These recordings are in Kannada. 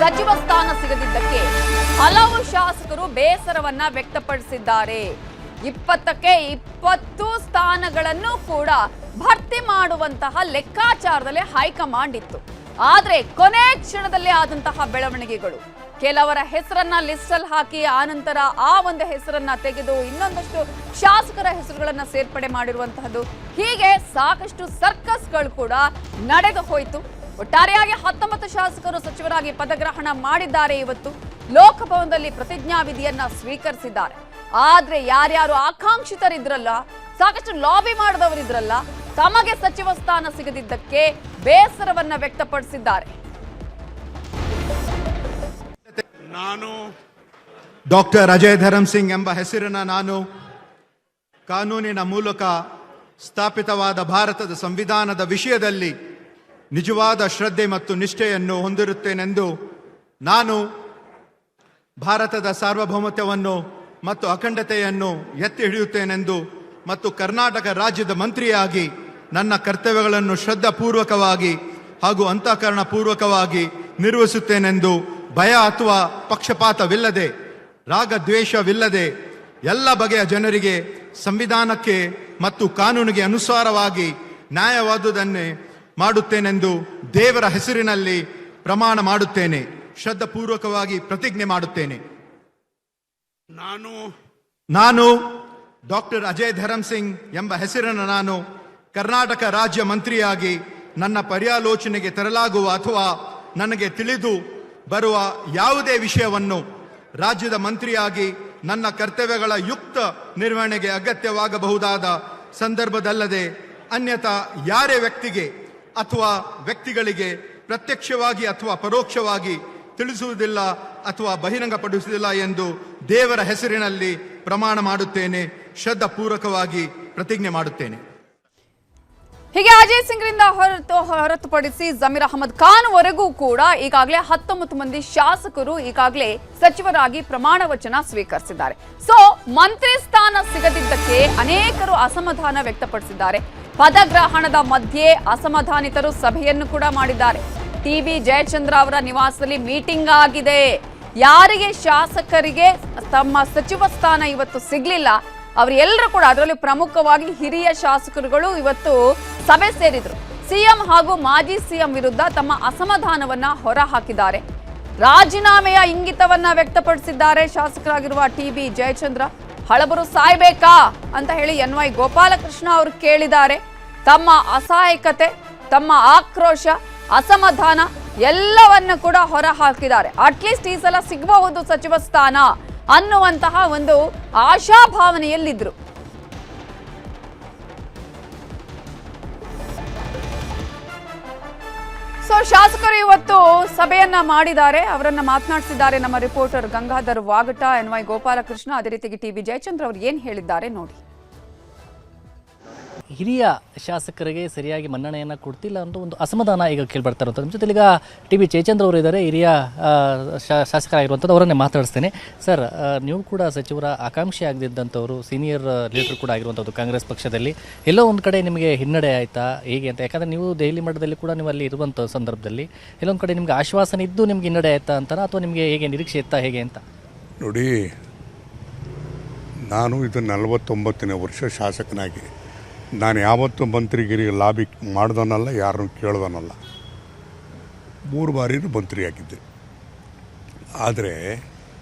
ಸಚಿವ ಸ್ಥಾನ ಸಿಗದಿದ್ದಕ್ಕೆ ಹಲವು ಶಾಸಕರು ಬೇಸರವನ್ನ ವ್ಯಕ್ತಪಡಿಸಿದ್ದಾರೆ. 20ಕ್ಕೆ 20 ಸ್ಥಾನಗಳನ್ನು ಕೂಡ ಭರ್ತಿ ಮಾಡುವಂತಹ ಲೆಕ್ಕಾಚಾರದಲ್ಲಿ ಹೈಕಮಾಂಡ್ ಇತ್ತು. ಆದ್ರೆ ಕೊನೆ ಕ್ಷಣದಲ್ಲಿ ಆದಂತಹ ಬೆಳವಣಿಗೆಗಳು, ಕೆಲವರ ಹೆಸರನ್ನ ಲಿಸ್ಟ್ ಅಲ್ಲಿ ಹಾಕಿ ಆನಂತರ ಆ ಒಂದು ಹೆಸರನ್ನ ತೆಗೆದು ಇನ್ನೊಂದಷ್ಟು ಶಾಸಕರ ಹೆಸರುಗಳನ್ನ ಸೇರ್ಪಡೆ ಮಾಡಿರುವಂತಹದ್ದು, ಹೀಗೆ ಸಾಕಷ್ಟು ಸರ್ಕಸ್ಗಳು ಕೂಡ ನಡೆದು ಹೋಯಿತು. ಒಟ್ಟಾರೆಯಾಗಿ 19 ಶಾಸಕರು ಸಚಿವರಾಗಿ ಪದಗ್ರಹಣ ಮಾಡಿದ್ದಾರೆ. ಇವತ್ತು ಲೋಕಭವನದಲ್ಲಿ ಪ್ರತಿಜ್ಞಾ ವಿಧಿಯನ್ನ ಸ್ವೀಕರಿಸಿದ್ದಾರೆ. ಆದ್ರೆ ಯಾರ್ಯಾರು ಆಕಾಂಕ್ಷಿತರಿದ್ರಲ್ಲ, ಸಾಕಷ್ಟು ಲಾಬಿ ಮಾಡಿದವರಿದ್ರಲ್ಲ, ತಮಗೆ ಸಚಿವ ಸ್ಥಾನ ಸಿಗದಿದ್ದಕ್ಕೆ ಬೇಸರವನ್ನ ವ್ಯಕ್ತಪಡಿಸಿದ್ದಾರೆ. ನಾನು ಡಾಕ್ಟರ್ ಅಜಯ್ ಧರಮ್ ಸಿಂಗ್ ಎಂಬ ಹೆಸರನ್ನ ನಾನು ಕಾನೂನಿನ ಮೂಲಕ ಸ್ಥಾಪಿತವಾದ ಭಾರತದ ಸಂವಿಧಾನದ ವಿಷಯದಲ್ಲಿ ನಿಜವಾದ ಶ್ರದ್ಧೆ ಮತ್ತು ನಿಷ್ಠೆಯನ್ನು ಹೊಂದಿರುತ್ತೇನೆಂದು, ನಾನು ಭಾರತದ ಸಾರ್ವಭೌಮತ್ವವನ್ನು ಮತ್ತು ಅಖಂಡತೆಯನ್ನು ಎತ್ತಿ ಹಿಡಿಯುತ್ತೇನೆಂದು ಮತ್ತು ಕರ್ನಾಟಕ ರಾಜ್ಯದ ಮಂತ್ರಿಯಾಗಿ ನನ್ನ ಕರ್ತವ್ಯಗಳನ್ನು ಶ್ರದ್ಧಾಪೂರ್ವಕವಾಗಿ ಹಾಗೂ ಅಂತಃಕರಣಪೂರ್ವಕವಾಗಿ ನಿರ್ವಹಿಸುತ್ತೇನೆಂದು ಭಯ ಅಥವಾ ಪಕ್ಷಪಾತವಿಲ್ಲದೆ, ರಾಗದ್ವೇಷವಿಲ್ಲದೆ ಎಲ್ಲ ಬಗೆಯ ಜನರಿಗೆ ಸಂವಿಧಾನಕ್ಕೆ ಮತ್ತು ಕಾನೂನಿಗೆ ಅನುಸಾರವಾಗಿ ನ್ಯಾಯವಾದುದನ್ನೇ ಮಾಡುತ್ತೇನೆಂದು ದೇವರ ಹೆಸರಿನಲ್ಲಿ ಪ್ರಮಾಣ ಮಾಡುತ್ತೇನೆ. ಶ್ರದ್ಧಾಪೂರ್ವಕವಾಗಿ ಪ್ರತಿಜ್ಞೆ ಮಾಡುತ್ತೇನೆ. ನಾನು ಡಾಕ್ಟರ್ ಅಜಯ್ ಧರಮ್ ಸಿಂಗ್ ಎಂಬ ಹೆಸರನ್ನು ನಾನು ಕರ್ನಾಟಕ ರಾಜ್ಯ ಮಂತ್ರಿಯಾಗಿ ನನ್ನ ಪರ್ಯಾಲೋಚನೆಗೆ ತರಲಾಗುವ ಅಥವಾ ನನಗೆ ತಿಳಿದು ಬರುವ ಯಾವುದೇ ವಿಷಯವನ್ನು ರಾಜ್ಯದ ಮಂತ್ರಿಯಾಗಿ ನನ್ನ ಕರ್ತವ್ಯಗಳ ಯುಕ್ತ ನಿರ್ವಹಣೆಗೆ ಅಗತ್ಯವಾಗಬಹುದಾದ ಸಂದರ್ಭದಲ್ಲದೆ ಅನ್ಯಥಾ ಯಾರೇ ವ್ಯಕ್ತಿಗೆ ಅಥವಾ ವ್ಯಕ್ತಿಗಳಿಗೆ ಪ್ರತ್ಯಕ್ಷವಾಗಿ ಅಥವಾ ಪರೋಕ್ಷವಾಗಿ ತಿಳಿಸುವುದಿಲ್ಲ ಅಥವಾ ಬಹಿರಂಗಪಡಿಸುವುದಿಲ್ಲ ಎಂದು ದೇವರ ಹೆಸರಿನಲ್ಲಿ ಪ್ರಮಾಣ ಮಾಡುತ್ತೇನೆ. ಶ್ರದ್ಧಾಪೂರ್ವಕವಾಗಿ ಪ್ರತಿಜ್ಞೆ ಮಾಡುತ್ತೇನೆ. ಹೀಗೆ ಅಜಯ್ ಸಿಂಗ್ರಿಂದ ಹೊರತುಪಡಿಸಿ ಜಮೀರ್ ಅಹಮದ್ ಖಾನ್ ವರೆಗೂ ಕೂಡ ಈಗಾಗಲೇ 19 ಮಂದಿ ಶಾಸಕರು ಈಗಾಗಲೇ ಸಚಿವರಾಗಿ ಪ್ರಮಾಣ ವಚನ ಸ್ವೀಕರಿಸಿದ್ದಾರೆ. ಸೊ ಮಂತ್ರಿ ಸ್ಥಾನ ಸಿಗದಿದ್ದಕ್ಕೆ ಅನೇಕರು ಅಸಮಾಧಾನ ವ್ಯಕ್ತಪಡಿಸಿದ್ದಾರೆ. ಪದಗ್ರಹಣದ ಮಧ್ಯೆ ಅಸಮಾಧಾನಿತರು ಸಭೆಯನ್ನು ಕೂಡ ಮಾಡಿದ್ದಾರೆ. ಟಿ.ಬಿ. ಜಯಚಂದ್ರ ಅವರ ನಿವಾಸದಲ್ಲಿ ಮೀಟಿಂಗ್ ಆಗಿದೆ. ಯಾರಿಗೆ ಶಾಸಕರಿಗೆ ತಮ್ಮ ಸಚಿವ ಸ್ಥಾನ ಇವತ್ತು ಸಿಗ್ಲಿಲ್ಲ, ಅವರೆಲ್ಲರೂ ಕೂಡ, ಅದರಲ್ಲಿ ಪ್ರಮುಖವಾಗಿ ಹಿರಿಯ ಶಾಸಕರುಗಳು ಇವತ್ತು ಸಭೆ ಸೇರಿದ್ರು. ಸಿಎಂ ಹಾಗೂ ಮಾಜಿ ಸಿಎಂ ವಿರುದ್ಧ ತಮ್ಮ ಅಸಮಾಧಾನವನ್ನ ಹೊರ ಹಾಕಿದ್ದಾರೆ. ರಾಜೀನಾಮೆಯ ಇಂಗಿತವನ್ನ ವ್ಯಕ್ತಪಡಿಸಿದ್ದಾರೆ ಶಾಸಕರಾಗಿರುವ ಟಿ.ಬಿ. ಜಯಚಂದ್ರ. ಹಳಬರು ಸಾಯ್ಬೇಕಾ ಅಂತ ಹೇಳಿ ಎನ್.ವೈ. ಗೋಪಾಲಕೃಷ್ಣ ಅವರು ಕೇಳಿದ್ದಾರೆ. ತಮ್ಮ ಅಸಹಾಯಕತೆ, ತಮ್ಮ ಆಕ್ರೋಶ, ಅಸಮಾಧಾನ ಎಲ್ಲವನ್ನ ಕೂಡ ಹೊರ ಹಾಕಿದ್ದಾರೆ. ಅಟ್ಲೀಸ್ಟ್ ಈ ಸಲ ಸಿಗಬಹುದು ಸಚಿವ ಸ್ಥಾನ ಅನ್ನುವಂತಹ ಒಂದು ಆಶಾಭಾವನೆಯಲ್ಲಿದ್ರು. ಸೊ ಶಾಸಕರು ಇವತ್ತು ಸಭೆಯನ್ನ ಮಾಡಿದ್ದಾರೆ. ಅವರನ್ನ ಮಾತನಾಡಿಸಿದ್ದಾರೆ ನಮ್ಮ ರಿಪೋರ್ಟರ್ ಗಂಗಾಧರ್ ವಾಗಟ, ಎನ್.ವೈ. ಗೋಪಾಲಕೃಷ್ಣ, ಅದೇ ರೀತಿಗೆ ಟಿ.ಬಿ. ಜಯಚಂದ್ರ ಅವರು ಏನ್ ಹೇಳಿದ್ದಾರೆ ನೋಡಿ. ಹಿರಿಯ ಶಾಸಕರಿಗೆ ಸರಿಯಾಗಿ ಮನ್ನಣೆಯನ್ನು ಕೊಡ್ತಿಲ್ಲ ಅಂತ ಒಂದು ಅಸಮಾಧಾನ ಈಗ ಕೇಳಿಬರ್ತಾ ಇರುವಂಥದ್ದು. ನಮ್ಮ ಜೊತೆ ಈಗ ಟಿ.ಬಿ. ಜಯಚಂದ್ರ ಅವರು ಇದ್ದಾರೆ, ಹಿರಿಯ ಶಾಸಕರಾಗಿರುವಂಥದ್ದು. ಅವರನ್ನೇ ಮಾತಾಡಿಸ್ತೇನೆ. ಸರ್, ನೀವು ಕೂಡ ಸಚಿವರ ಆಕಾಂಕ್ಷಿ ಆಗದಿದ್ದಂಥವ್ರು, ಸೀನಿಯರ್ ಲೀಡರ್ ಕೂಡ ಆಗಿರುವಂಥದ್ದು ಕಾಂಗ್ರೆಸ್ ಪಕ್ಷದಲ್ಲಿ. ಎಲ್ಲೋ ಒಂದು ಕಡೆ ನಿಮಗೆ ಹಿನ್ನಡೆ ಆಯಿತಾ ಹೇಗೆ ಅಂತ? ಯಾಕಂದರೆ ನೀವು ದೆಹಲಿ ಮಟ್ಟದಲ್ಲಿ ಕೂಡ ನೀವು ಅಲ್ಲಿ ಇರುವಂಥ ಸಂದರ್ಭದಲ್ಲಿ ಎಲ್ಲೊಂದು ಕಡೆ ನಿಮಗೆ ಆಶ್ವಾಸನೆ ಇದ್ದು ನಿಮ್ಗೆ ಹಿನ್ನಡೆ ಆಯಿತಾ ಅಂತಾನ, ಅಥವಾ ನಿಮಗೆ ಹೇಗೆ ನಿರೀಕ್ಷೆ ಇತ್ತಾ ಹೇಗೆ ಅಂತ? ನೋಡಿ, ನಾನು ಇದು 49ನೇ ವರ್ಷ ಶಾಸಕನಾಗಿ ನಾನು ಯಾವತ್ತೂ ಮಂತ್ರಿಗಿರಿಗೆ ಲಾಬಿ ಮಾಡ್ದವನಲ್ಲ, ಯಾರನ್ನು ಕೇಳ್ದವನಲ್ಲ. 3 ಬಾರಿ ಮಂತ್ರಿಯಾಗಿದ್ದೆ. ಆದರೆ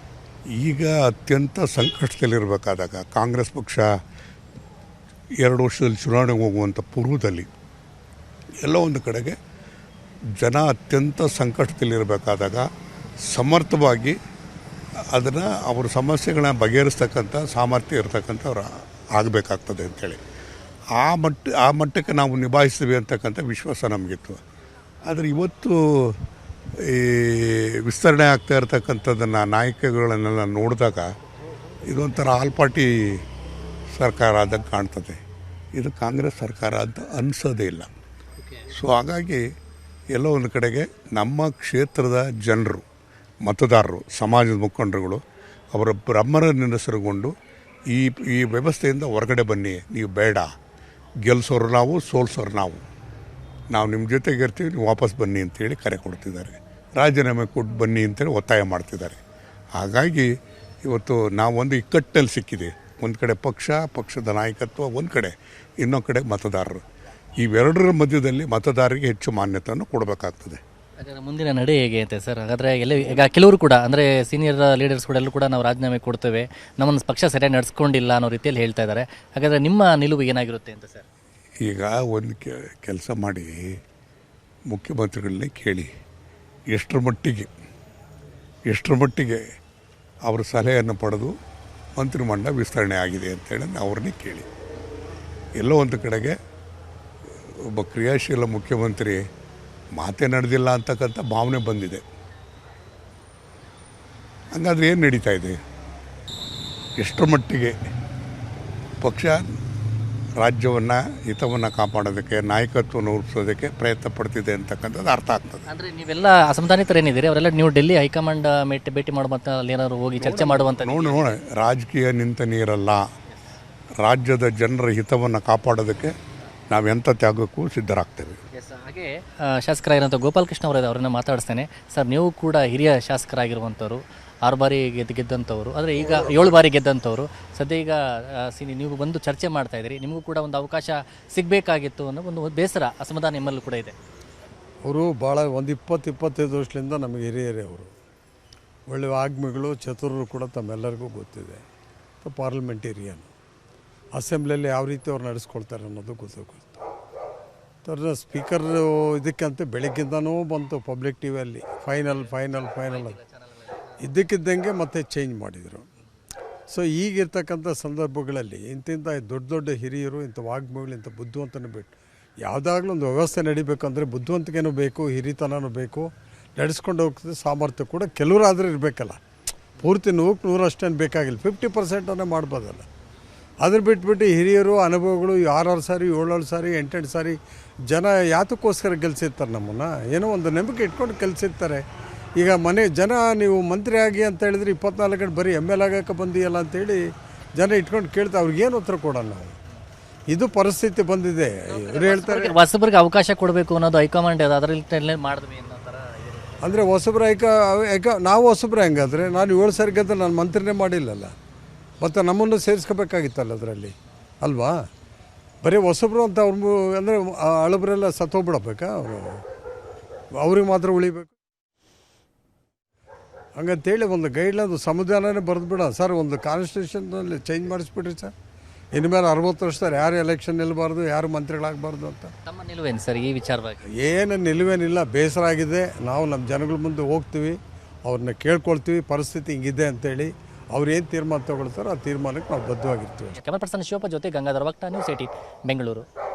ಈಗ ಅತ್ಯಂತ ಸಂಕಷ್ಟದಲ್ಲಿರಬೇಕಾದಾಗ ಕಾಂಗ್ರೆಸ್ ಪಕ್ಷ 2 ವರ್ಷದಲ್ಲಿ ಚುನಾವಣೆಗೆ ಹೋಗುವಂಥ ಪೂರ್ವದಲ್ಲಿ ಎಲ್ಲೋ ಒಂದು ಕಡೆಗೆ ಜನ ಅತ್ಯಂತ ಸಂಕಷ್ಟದಲ್ಲಿರಬೇಕಾದಾಗ ಸಮರ್ಥವಾಗಿ ಅದನ್ನು ಅವ್ರ ಸಮಸ್ಯೆಗಳನ್ನ ಬಗೆಹರಿಸ್ತಕ್ಕಂಥ ಸಾಮರ್ಥ್ಯ ಇರತಕ್ಕಂಥವ್ರು ಆಗಬೇಕಾಗ್ತದೆ ಅಂಥೇಳಿ ಆ ಮಟ್ಟಕ್ಕೆ ನಾವು ನಿಭಾಯಿಸ್ತೀವಿ ಅಂತಕ್ಕಂಥ ವಿಶ್ವಾಸ ನಮಗಿತ್ತು. ಆದರೆ ಇವತ್ತು ಈ ವಿಸ್ತರಣೆ ಆಗ್ತಾ ಇರತಕ್ಕಂಥದ್ದನ್ನು ನಾಯಕಗಳನ್ನೆಲ್ಲ ನೋಡಿದಾಗ ಇದೊಂಥರ ಆಲ್ ಪಾರ್ಟಿ ಸರ್ಕಾರ ಆದಂಗೆ ಕಾಣ್ತದೆ. ಇದು ಕಾಂಗ್ರೆಸ್ ಸರ್ಕಾರ ಅಂತ ಅನಿಸೋದೇ ಇಲ್ಲ. ಸೊ ಹಾಗಾಗಿ ಎಲ್ಲೋ ಒಂದು ಕಡೆಗೆ ನಮ್ಮ ಕ್ಷೇತ್ರದ ಜನರು, ಮತದಾರರು, ಸಮಾಜದ ಮುಖಂಡರುಗಳು ಅವರ ಭ್ರಮರ ನಿರಸನಗೊಂಡು ಈ ವ್ಯವಸ್ಥೆಯಿಂದ ಹೊರಗಡೆ ಬನ್ನಿ, ನೀವು ಬೇಡ, ಗೆಲ್ಲಿಸೋರು ನಾವು, ಸೋಲ್ಸೋರು ನಾವು ನಿಮ್ಮ ಜೊತೆಗೆ ಇರ್ತೀವಿ, ನೀವು ವಾಪಸ್ ಬನ್ನಿ ಅಂತೇಳಿ ಕರೆ ಕೊಡ್ತಿದ್ದಾರೆ. ರಾಜೀನಾಮೆ ಕೊಟ್ಟು ಬನ್ನಿ ಅಂತೇಳಿ ಒತ್ತಾಯ ಮಾಡ್ತಿದ್ದಾರೆ. ಹಾಗಾಗಿ ಇವತ್ತು ನಾವೊಂದು ಇಕ್ಕಟ್ಟಲ್ಲಿ ಸಿಕ್ಕಿದೆ. ಒಂದು ಕಡೆ ಪಕ್ಷದ ನಾಯಕತ್ವ ಒಂದು ಕಡೆ, ಇನ್ನೊಂದು ಕಡೆ ಮತದಾರರು. ಇವೆರಡರ ಮಧ್ಯದಲ್ಲಿ ಮತದಾರರಿಗೆ ಹೆಚ್ಚು ಮಾನ್ಯತೆಯನ್ನು ಕೊಡಬೇಕಾಗ್ತದೆ. ಹಾಗಾದ್ರೆ ಮುಂದಿನ ನಡೆ ಹೇಗೆ ಅಂತೆ ಸರ್? ಹಾಗಾದರೆ ಈಗ ಕೆಲವರು ಕೂಡ ಅಂದರೆ ಸೀನಿಯರ್ ಲೀಡರ್ಸ್ ಕೂಡ ಎಲ್ಲರೂ ಕೂಡ ನಾವು ರಾಜೀನಾಮೆ ಕೊಡ್ತೇವೆ, ನಮ್ಮನ್ನು ಪಕ್ಷ ಸರಿಯಾಗಿ ನಡೆಸ್ಕೊಂಡಿಲ್ಲ ಅನ್ನೋ ರೀತಿಯಲ್ಲಿ ಹೇಳ್ತಾ ಇದ್ದಾರೆ. ಹಾಗಾದರೆ ನಿಮ್ಮ ನಿಲುವು ಏನಾಗಿರುತ್ತೆ ಅಂತ ಸರ್? ಈಗ ಒಂದು ಕೆಲಸ ಮಾಡಿ, ಮುಖ್ಯಮಂತ್ರಿಗಳನ್ನೇ ಕೇಳಿ ಎಷ್ಟರ ಮಟ್ಟಿಗೆ ಅವರ ಸಲಹೆಯನ್ನು ಪಡೆದು ಮಂತ್ರಿಮಂಡಲ ವಿಸ್ತರಣೆ ಆಗಿದೆ ಅಂತೇಳಿ ಅವ್ರನ್ನೇ ಕೇಳಿ. ಎಲ್ಲೋ ಒಂದು ಕಡೆಗೆ ಒಬ್ಬ ಕ್ರಿಯಾಶೀಲ ಮುಖ್ಯಮಂತ್ರಿ ಮಾತೇ ನಡೆದಿಲ್ಲ ಅಂತಕ್ಕಂಥ ಭಾವನೆ ಬಂದಿದೆ. ಹಂಗಾದ್ರೆ ಏನು ನಡೀತಾ ಇದೆ? ಎಷ್ಟರ ಮಟ್ಟಿಗೆ ಪಕ್ಷ ರಾಜ್ಯವನ್ನು ಹಿತವನ್ನು ಕಾಪಾಡೋದಕ್ಕೆ, ನಾಯಕತ್ವವನ್ನು ರೂಪಿಸೋದಕ್ಕೆ ಪ್ರಯತ್ನ ಪಡ್ತಿದೆ ಅಂತಕ್ಕಂಥದ್ದು ಅರ್ಥ ಆಗ್ತದೆ. ಅಂದರೆ ನೀವೆಲ್ಲ ಅಸಮಾಧಾನಿತರೇನಿದ್ದೀರಿ? ಅವರೆಲ್ಲ ನೀವು ಡೆಲ್ಲಿ ಹೈಕಮಾಂಡ್ ಭೇಟಿ ಮಾಡುವಂಥ ಅಲ್ಲಿ ಏನಾದ್ರು ಹೋಗಿ ಚರ್ಚೆ ಮಾಡುವಂಥ? ನೋಡಿ, ರಾಜಕೀಯ ನಿಂತ ನೀರಲ್ಲ. ರಾಜ್ಯದ ಜನರ ಹಿತವನ್ನು ಕಾಪಾಡೋದಕ್ಕೆ ನಾವೆಂಥ ತ್ಯಾಗಕ್ಕೂ ಸಿದ್ಧರಾಗ್ತೇವೆ. ಹಾಗೆ ಶಾಸಕರಾಗಿರುವಂಥ ಗೋಪಾಲಕೃಷ್ಣ ಅವರನ್ನು ಮಾತಾಡಿಸ್ತೇನೆ. ಸರ್, ನೀವು ಕೂಡ ಹಿರಿಯ ಶಾಸಕರಾಗಿರುವಂಥವ್ರು, 6 ಬಾರಿ ಗೆದ್ದಂಥವ್ರು, ಆದರೆ ಈಗ 7 ಬಾರಿ ಗೆದ್ದಂಥವ್ರು. ಸದ್ಯ ಈಗ ನೀವು ಬಂದು ಚರ್ಚೆ ಮಾಡ್ತಾ ಇದ್ದೀರಿ, ನಿಮಗೂ ಕೂಡ ಒಂದು ಅವಕಾಶ ಸಿಗಬೇಕಾಗಿತ್ತು ಅನ್ನೋ ಒಂದು ಬೇಸರ, ಅಸಮಾಧಾನ ನಿಮ್ಮಲ್ಲೂ ಕೂಡ ಇದೆ. ಅವರು ಭಾಳ ಒಂದು 20-25 ವರ್ಷದಿಂದ ನಮಗೆ ಹಿರಿಯರೇ. ಅವರು ಒಳ್ಳೆಯ ವಾಗ್ಮಿಗಳು, ಚತುರರು ಕೂಡ ತಮ್ಮೆಲ್ಲರಿಗೂ ಗೊತ್ತಿದೆ. ಪಾರ್ಲಿಮೆಂಟೇರಿಯನ್ ಅಸೆಂಬ್ಲಿಯಲ್ಲಿ ಯಾವ ರೀತಿ ಅವ್ರು ನಡೆಸ್ಕೊಳ್ತಾರೆ ಅನ್ನೋದು ಗೊತ್ತು. ಸ್ಪೀಕರ್ ಇದಕ್ಕಂತ ಬೆಳಗ್ಗಿಂದನೂ ಬಂತು ಪಬ್ಲಿಕ್ ಟಿ ವಿಯಲ್ಲಿ ಫೈನಲ್ ಇದ್ದಕ್ಕಿದ್ದಂಗೆ ಮತ್ತೆ ಚೇಂಜ್ ಮಾಡಿದರು. ಸೊ ಈಗಿರ್ತಕ್ಕಂಥ ಸಂದರ್ಭಗಳಲ್ಲಿ ಇಂಥ ದೊಡ್ಡ ಹಿರಿಯರು, ಇಂಥ ವಾಗ್ಮಿಗಳು, ಇಂಥ ಬುದ್ಧಿವಂತನೂ ಬಿಟ್ಟು ಯಾವುದಾಗಲೂ ಒಂದು ವ್ಯವಸ್ಥೆ ನಡಿಬೇಕಂದ್ರೆ ಬುದ್ಧಿವಂತಿಕೆನೂ ಬೇಕು, ಹಿರಿತನೂ ಬೇಕು, ನಡೆಸ್ಕೊಂಡು ಹೋಗ್ತದೆ ಸಾಮರ್ಥ್ಯ ಕೂಡ ಕೆಲವರಾದರೂ ಇರಬೇಕಲ್ಲ. ಪೂರ್ತಿ 100% ಅಷ್ಟೇನು ಬೇಕಾಗಿಲ್ಲ, 50% ಮಾಡ್ಬೋದಲ್ಲ. ಅದ್ರ ಬಿಟ್ಬಿಟ್ಟು ಹಿರಿಯರು ಅನುಭವಗಳು 6 ಸಾರಿ 7 ಸಾರಿ 8 ಸಾರಿ ಜನ ಯಾತಕ್ಕೋಸ್ಕರ ಗೆಲ್ಸಿರ್ತಾರೆ ನಮ್ಮನ್ನು? ಏನೋ ಒಂದು ನಂಬಿಕೆ ಇಟ್ಕೊಂಡು ಗೆಲ್ಸಿರ್ತಾರೆ. ಈಗ ಜನ ನೀವು ಮಂತ್ರಿ ಆಗಿ ಅಂತ ಹೇಳಿದ್ರೆ 24 ಗಂಟೆ ಬರೀ ML ಆಗೋಕ್ಕೆ ಬಂದಿಯಲ್ಲ ಅಂತೇಳಿ ಜನ ಇಟ್ಕೊಂಡು ಕೇಳ್ತಾರೆ. ಅವ್ರಿಗೇನು ಉತ್ತರ ಕೊಡೋಣ ನಾವು? ಇದು ಪರಿಸ್ಥಿತಿ ಬಂದಿದೆ. ಇವ್ರು ಹೇಳ್ತಾರೆ ಹೊಸಬರಿಗೆ ಅವಕಾಶ ಕೊಡಬೇಕು ಅನ್ನೋದು ಹೈಕಮಾಂಡ್ ಅದರಲ್ಲಿ ಮಾಡಿದ್ವಿ ಅನ್ನೋ ಥರ. ಅಂದರೆ ಹೊಸಬ್ರು ನಾವು ಹೊಸಬ್ರು ಹೆಂಗಾದ್ರೆ, ನಾನು 7 ಸಾರಿ ಗೆದ್ದರೆ ನಾನು ಮಂತ್ರಿನೇ ಮಾಡಿಲ್ಲಲ್ಲ, ಮತ್ತು ನಮ್ಮನ್ನು ಸೇರಿಸ್ಕೋಬೇಕಾಗಿತ್ತಲ್ಲ ಅದರಲ್ಲಿ, ಅಲ್ವಾ? ಬರೀ ಹೊಸಬ್ರು ಅಂತ ಅವ್ರು ಅಂದರೆ ಹಳಬ್ರೆಲ್ಲ ಸತ್ತೋಗ್ಬಿಡಬೇಕಾ? ಅವ್ರಿಗೆ ಮಾತ್ರ ಉಳಿಬೇಕು ಹಂಗಂತೇಳಿ ಒಂದು ಗೈಡ್ಲೈನ್ ಸಂವಿಧಾನನೇ ಬರೆದ್ಬಿಡ ಸರ್. ಒಂದು ಕಾನ್ಸ್ಟಿಟ್ಯೂಷನ್ನಲ್ಲಿ ಚೇಂಜ್ ಮಾಡಿಸ್ಬಿಡ್ರಿ ಸರ್. ಇನ್ಮೇಲೆ 60 ವರ್ಷ ಯಾರು ಎಲೆಕ್ಷನ್ ನಿಲ್ಲಬಾರ್ದು, ಯಾರು ಮಂತ್ರಿಗಳಾಗಬಾರ್ದು ಅಂತ. ತಮ್ಮ ನಿಲುವೇನು ಸರ್ ಈ ವಿಚಾರವಾಗಿ? ಏನು ನಿಲುವೇನಿಲ್ಲ, ಬೇಸರ ಆಗಿದೆ. ನಾವು ನಮ್ಮ ಜನಗಳ ಮುಂದೆ ಹೋಗ್ತೀವಿ, ಅವ್ರನ್ನ ಕೇಳ್ಕೊಳ್ತೀವಿ, ಪರಿಸ್ಥಿತಿ ಹಿಂಗಿದೆ ಅಂತೇಳಿ. ಅವ್ರು ಏನು ತೀರ್ಮಾನ ತಗೊಳ್ತಾರೋ ಆ ತೀರ್ಮಾನಕ್ಕೆ ನಾವು ಬದ್ಧವಾಗಿರ್ತೀವಿ. ಕ್ಯಾಮರಾ ಪರ್ಸನ್ ಶಿವಪ್ಪ ಜೊತೆ ಗಂಗಾಧರ ವಕ್ತ, ನ್ಯೂಸ್ 18 ಬೆಂಗಳೂರು.